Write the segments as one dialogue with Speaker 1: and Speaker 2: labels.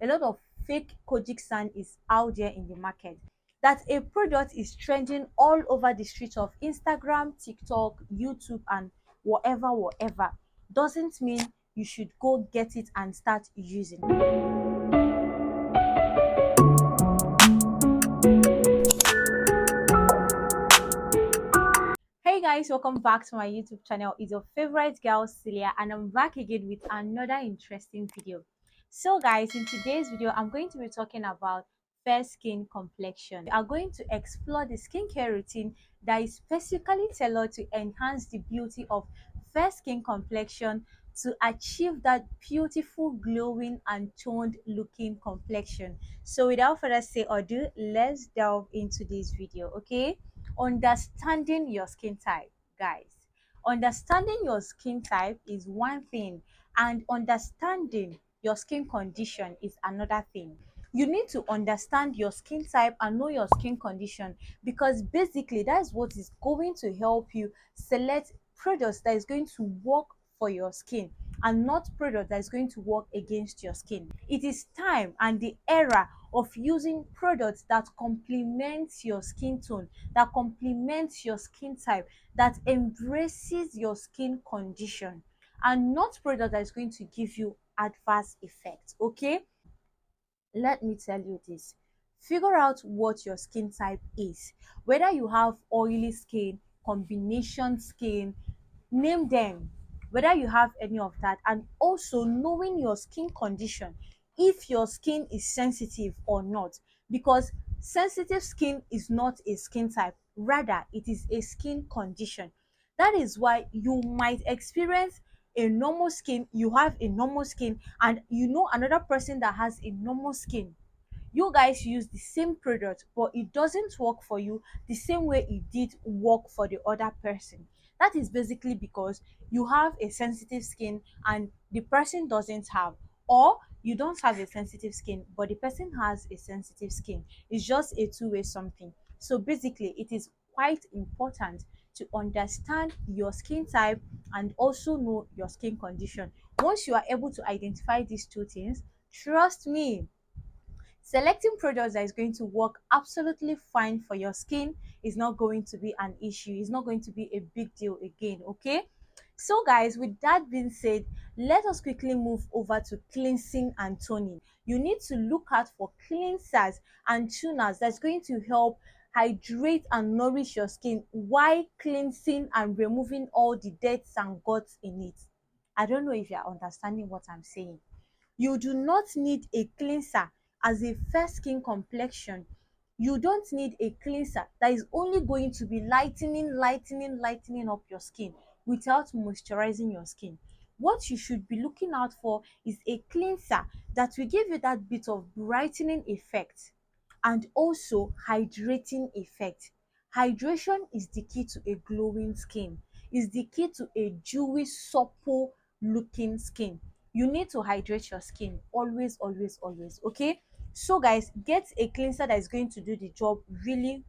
Speaker 1: a lot of fake kojic sand is out there in the market. That a product is trending all over the streets of Instagram, TikTok, YouTube, and whatever doesn't mean you should go get it and start using it. Hey guys, welcome back to my YouTube channel. It's your favorite girl Celia, and I'm back again with another interesting video. So guys, in today's video I'm going to be talking about fair skin complexion. We are going to explore the skincare routine that is specifically tailored to enhance the beauty of fair skin complexion to achieve that beautiful, glowing and toned looking complexion. So without further say or do, let's delve into this video. Okay, understanding your skin type, guys. Understanding your skin type is one thing, and understanding your skin condition is another thing. You need to understand your skin type and know your skin condition, because basically that is what is going to help you select products that is going to work for your skin and not product that is going to work against your skin. It is time and the era of using products that complements your skin tone, that complements your skin type, that embraces your skin condition, and not product that is going to give you adverse effects. Okay, let me tell you this. Figure out what your skin type is, whether you have oily skin, combination skin, name them, whether you have any of that, and also knowing your skin condition, if your skin is sensitive or not, because sensitive skin is not a skin type, rather it is a skin condition. That is why you might experience a normal skin, you have a normal skin, and you know another person that has a normal skin. You guys use the same product, but it doesn't work for you the same way it did work for the other person. That is basically because you have a sensitive skin and the person doesn't have, or you don't have a sensitive skin but the person has a sensitive skin. It's just a two-way something. So basically it is quite important to understand your skin type and also know your skin condition. Once you are able to identify these two things, trust me, selecting products that is going to work absolutely fine for your skin is not going to be an issue. It's not going to be a big deal again. Okay, so guys, with that being said, let us quickly move over to cleansing and toning. You need to look out for cleansers and tuners that's going to help hydrate and nourish your skin while cleansing and removing all the dirt and guts in it. I don't know if you are understanding what I'm saying. You do not need a cleanser as a fair skin complexion. You don't need a cleanser that is only going to be lightening up your skin without moisturizing your skin. What you should be looking out for is a cleanser that will give you that bit of brightening effect and also hydrating effect. Hydration is the key to a glowing skin, is the key to a dewy, supple looking skin. You need to hydrate your skin always. Okay, so guys, get a cleanser that is going to do the job really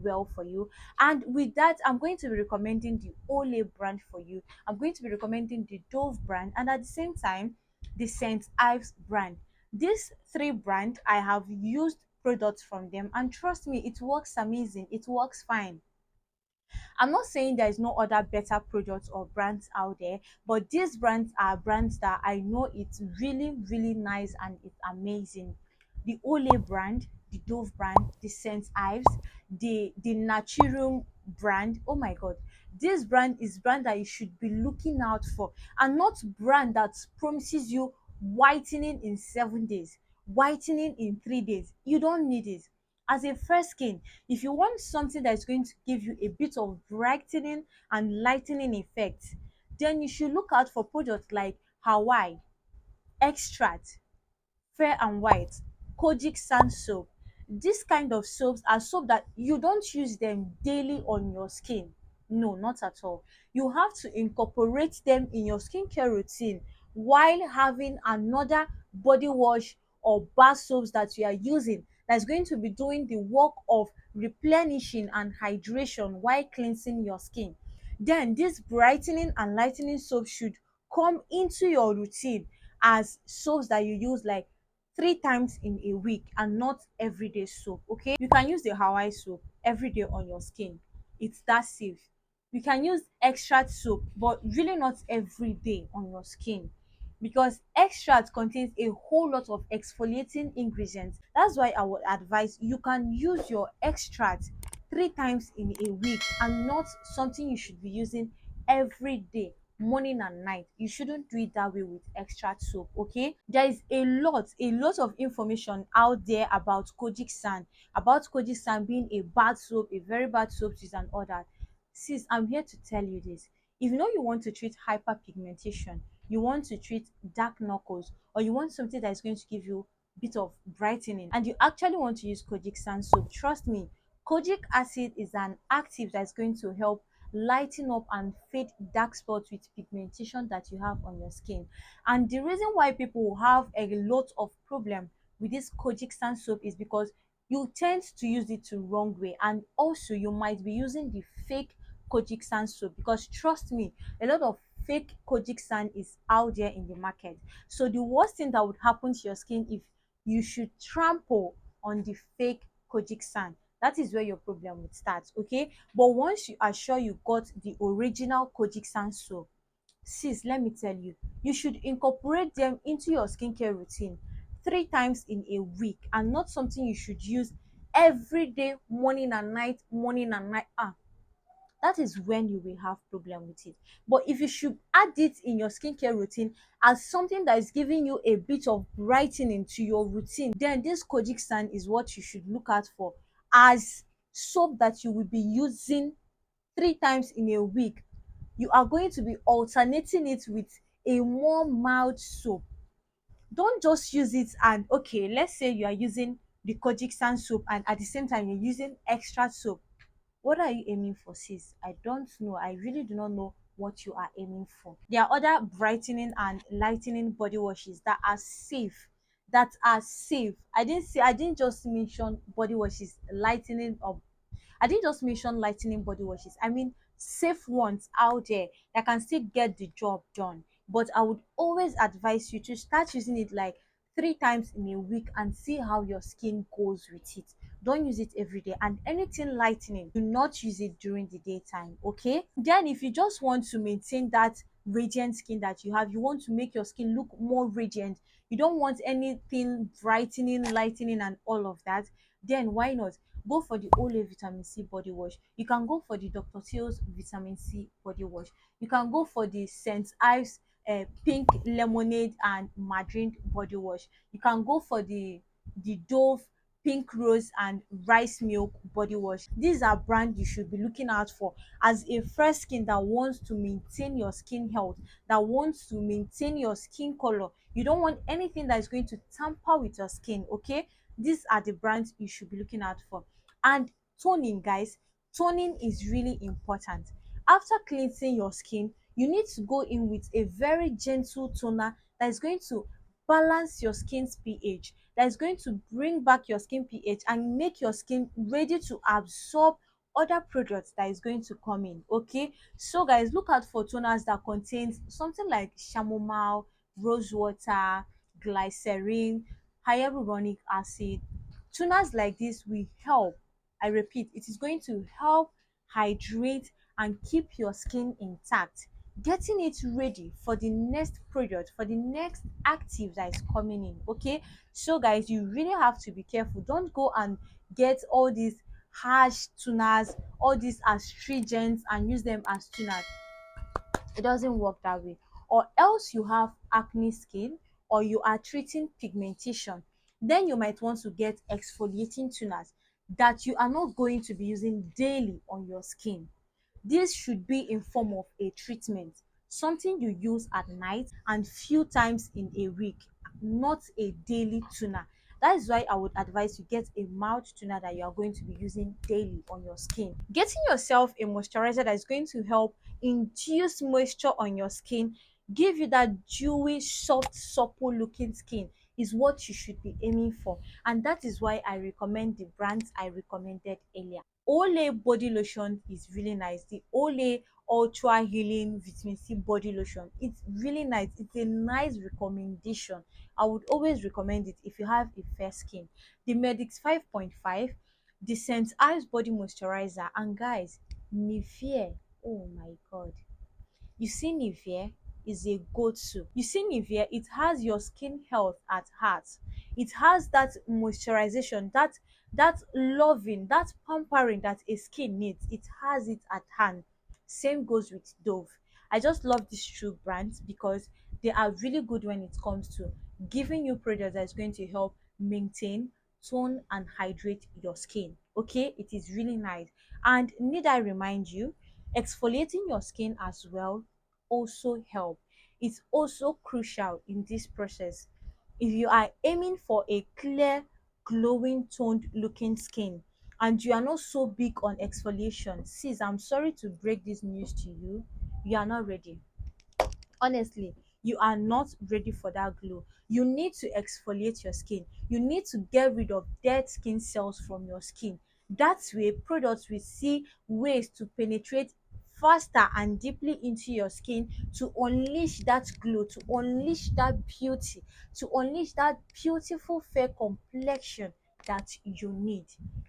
Speaker 1: well for you. And with that, I'm going to be recommending the Olay brand for you. I'm going to be recommending the Dove brand, and at the same time the St. Ives brand. These three brands, I have used products from them, and trust me, it works amazing, it works fine. I'm not saying there is no other better products or brands out there, but these brands are brands that I know it's really nice and it's amazing. The Olay brand, the Dove brand, the St. Ives, the Naturum brand. Oh my god. This brand is brand that you should be looking out for, and not brand that promises you whitening in 7 days, whitening in 3 days. You don't need it. As a fair skin, if you want something that is going to give you a bit of brightening and lightening effect, then you should look out for products like Hawaii, Extract, Fair and White, Kojic Sand Soap. This kind of soaps are soap that you don't use them daily on your skin. No, not at all. You have to incorporate them in your skincare routine while having another body wash or bar soaps that you are using that's going to be doing the work of replenishing and hydration while cleansing your skin. Then this brightening and lightening soap should come into your routine as soaps that you use like three times in a week and not everyday soap. Okay, you can use the Hawaii soap every day on your skin. It's that safe. You can use extract soap, but really not every day on your skin, because extract contains a whole lot of exfoliating ingredients. That's why I would advise you can use your extract three times in a week and not something you should be using every day, morning and night. You shouldn't do it that way with extract soap. Okay, there is a lot of information out there about kojic sand, being a bad soap, a very bad soap to use and all that. Sis, I'm here to tell you this. If you know you want to treat hyperpigmentation, you want to treat dark knuckles, or you want something that is going to give you bit of brightening, and you actually want to use kojic sand soap, trust me, kojic acid is an active that's going to help lighten up and fade dark spots with pigmentation that you have on your skin. And the reason why people have a lot of problem with this kojic sand soap is because you tend to use it the wrong way, and also you might be using the fake kojic sand soap, because trust me, a lot of fake kojic sand is out there in the market. So the worst thing that would happen to your skin if you should trample on the fake kojic sand, that is where your problem would start. Okay, but once you are sure you got the original kojic sand soap, sis, let me tell you, you should incorporate them into your skincare routine three times in a week, and not something you should use every day, morning and night. That is when you will have problem with it. But if you should add it in your skincare routine as something that is giving you a bit of brightening to your routine, then this kojic sand is what you should look out for as soap that you will be using three times in a week. You are going to be alternating it with a more mild soap. Don't just use it and, okay, let's say you are using the kojic sand soap and at the same time you're using extra soap. What are you aiming for, sis? I don't know. I really do not know what you are aiming for. There are other brightening and lightening body washes that are safe. I didn't just mention body washes lightening or I didn't just mention lightening body washes. I mean safe ones out there that can still get the job done. But I would always advise you to start using it like three times in a week and see how your skin goes with it. Don't use it every day, and anything lightening, do not use it during the daytime. Okay, then if you just want to maintain that radiant skin that you have, you want to make your skin look more radiant, you don't want anything brightening, lightening and all of that, then why not go for the Olay vitamin C body wash. You can go for the Dr. Teal's vitamin C body wash. You can go for the St. Ives pink lemonade and margarine body wash. You can go for the Dove pink rose and rice milk body wash. These are brands you should be looking out for as a fresh skin that wants to maintain your skin health, that wants to maintain your skin color. You don't want anything that is going to tamper with your skin. Okay, these are the brands you should be looking out for. And toning, guys, toning is really important. After cleansing your skin, you need to go in with a very gentle toner that is going to balance your skin's pH, that is going to bring back your skin pH and make your skin ready to absorb other products that is going to come in. Okay, so guys, look out for toners that contains something like chamomile, rose water, glycerin, hyaluronic acid. Tuners like this will help. I repeat, it is going to help hydrate and keep your skin intact, getting it ready for the next product, for the next active that is coming in. Okay, so guys, you really have to be careful. Don't go and get all these harsh tuners, all these astringents and use them as tuners. It doesn't work that way. Or else you have acne skin, or you are treating pigmentation, then you might want to get exfoliating tuners that you are not going to be using daily on your skin. This should be in form of a treatment, something you use at night and few times in a week, not a daily toner. That is why I would advise you get a mild toner that you are going to be using daily on your skin. Getting yourself a moisturizer that is going to help induce moisture on your skin, give you that dewy, soft, supple looking skin is what you should be aiming for. And that is why I recommend the brands I recommended earlier. Olay body lotion is really nice. The Olay ultra healing vitamin C body lotion. It's really nice. It's a nice recommendation. I would always recommend it if you have a fair skin. The Medix 5.5, the Scent Eyes body moisturizer, and guys, Nivea. Oh my god. You see, Nivea is a go-to. You see, Nivea, it has your skin health at heart. It has that moisturization, that loving, that pampering that a skin needs. It has it at hand. Same goes with Dove. I just love these two brands because they are really good when it comes to giving you products that is going to help maintain, tone, and hydrate your skin. Okay, it is really nice. And need I remind you, exfoliating your skin as well also help. It's also crucial in this process. If you are aiming for a clear, glowing, toned looking skin and you are not so big on exfoliation, sis, I'm sorry to break this news to you, you are not ready. Honestly, you are not ready for that glow. You need to exfoliate your skin. You need to get rid of dead skin cells from your skin. That way products will see ways to penetrate faster and deeply into your skin to unleash that glow, to unleash that beauty, to unleash that beautiful fair complexion that you need.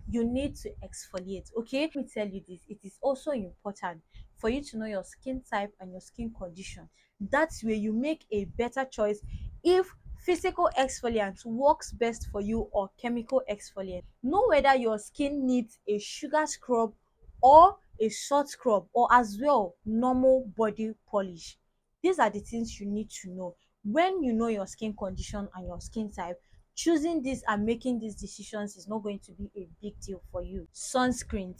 Speaker 1: You need to exfoliate. Okay, let me tell you this, it is also important for you to know your skin type and your skin condition. That's where you make a better choice if physical exfoliant works best for you or chemical exfoliant. Know whether your skin needs a sugar scrub or a salt scrub, or as well normal body polish. These are the things you need to know. When you know your skin condition and your skin type, choosing this and making these decisions is not going to be a big deal for you. Sunscreen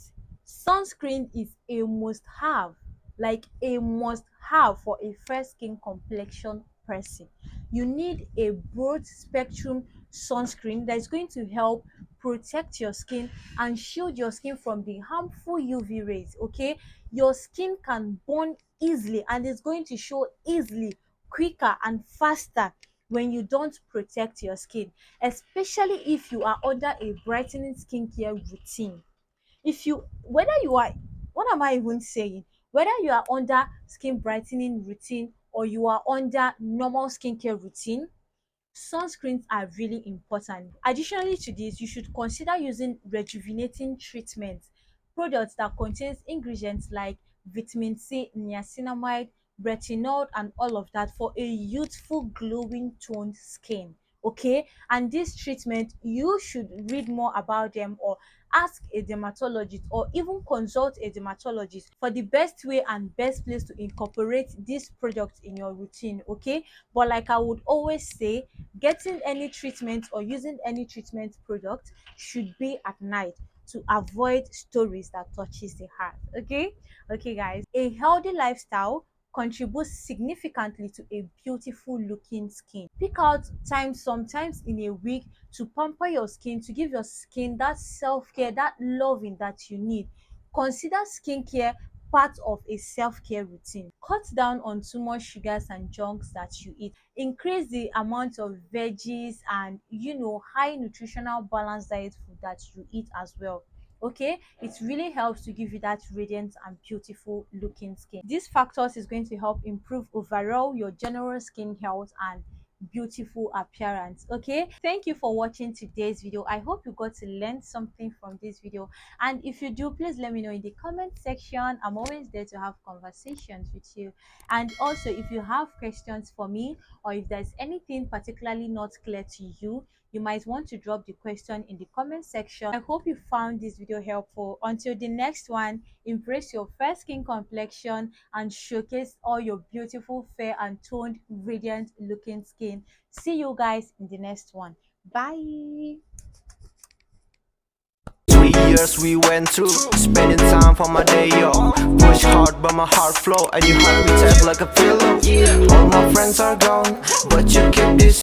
Speaker 1: is a must have, like a must have for a fair skin complexion person. You need a broad spectrum sunscreen that is going to help protect your skin and shield your skin from the harmful UV rays. Okay, your skin can burn easily and it's going to show easily, quicker and faster when you don't protect your skin, especially if you are under a brightening skincare routine. If you whether you are what am I even saying, whether you are under skin brightening routine or you are under normal skincare routine, sunscreens are really important. Additionally to this, you should consider using rejuvenating treatments, products that contains ingredients like vitamin C, niacinamide, retinol, and all of that for a youthful, glowing, toned skin. Okay, and this treatment you should read more about them or ask a dermatologist or even consult a dermatologist for the best way and best place to incorporate this product in your routine. Okay, but like I would always say, getting any treatment or using any treatment product should be at night to avoid stories that touches the heart. Okay, okay guys, a healthy lifestyle contributes significantly to a beautiful looking skin. Pick out time sometimes in a week to pamper your skin, to give your skin that self-care, that loving that you need. Consider skincare part of a self-care routine. Cut down on too much sugars and junks that you eat. Increase the amount of veggies and high nutritional balance diet food that you eat as well. Okay, it really helps to give you that radiant and beautiful looking skin. These factors is going to help improve overall your general skin health and beautiful appearance. Okay, thank you for watching today's video. I hope you got to learn something from this video, and if you do, please let me know in the comment section. I'm always there to have conversations with you. And also, if you have questions for me or if there's anything particularly not clear to you, you might want to drop the question in the comment section. I hope you found this video helpful. Until the next one, embrace your fair skin complexion and showcase all your beautiful, fair and toned, radiant looking skin. See you guys in the next one. Bye.
Speaker 2: 3 years we went through, spending time for my day off. Push hard but my heart flow, and you help me tap like a pillow. All my friends are gone, but you keep this